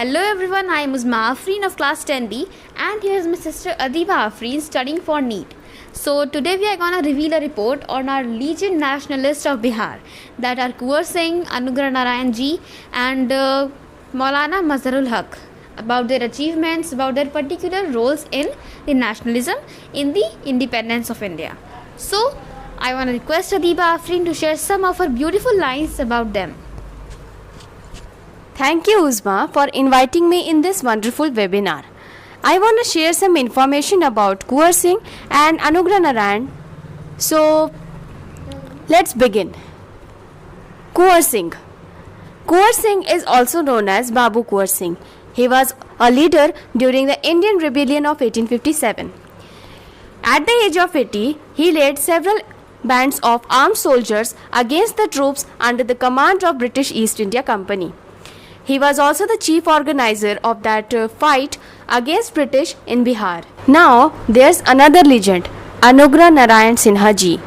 Hello everyone, I am Uzma Afreen of class 10D and here is my sister Adiba Afreen studying for NEET. So today we are going to reveal a report on our Legion Nationalist of Bihar, that are Kunwar Singh, Anugrah Narayan ji and Maulana Mazharul Haq, about their achievements, about their particular roles in the nationalism in the independence of India. So I want to request Adiba Afreen to share some of her beautiful lines about them. Thank you, Uzma, for inviting me in this wonderful webinar. I want to share some information about Kunwar Singh and Anugrah Narayan. So, let's begin. Kunwar Singh. Kunwar Singh is also known as Babu Kunwar Singh. He was a leader during the Indian Rebellion of 1857. At the age of 80, he led several bands of armed soldiers against the troops under the command of British East India Company. He was also the chief organizer of that fight against British in Bihar. Now, there's another legend, Anugrah Narayan Sinha ji,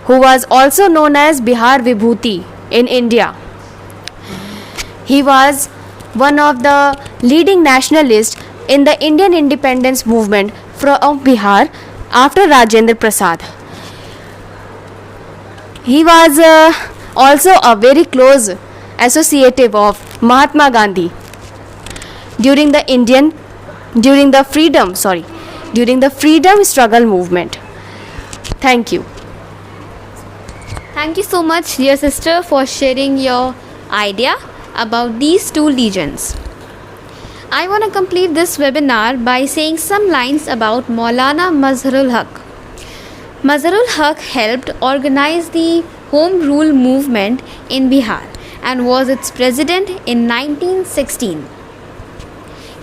who was also known as Bihar Vibhuti in India. He was one of the leading nationalists in the Indian independence movement from Bihar after Rajendra Prasad. He was also a very close associative of Mahatma Gandhi during the freedom struggle movement. Thank you. Thank you so much, dear sister, for sharing your idea about these two legends. I want to complete this webinar by saying some lines about Maulana Mazharul Haq. Mazharul Haq helped organize the Home Rule movement in Bihar and was its president in 1916.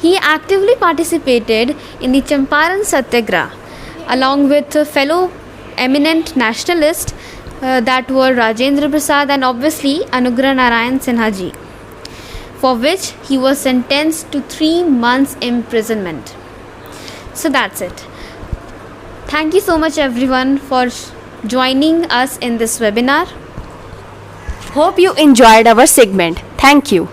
He actively participated in the Champaran Satyagraha along with fellow eminent nationalists that were Rajendra Prasad and obviously Anugrah Narayan Sinha ji, for which he was sentenced to 3 months imprisonment. So that's it. Thank you so much everyone for joining us in this webinar. Hope you enjoyed our segment. Thank you.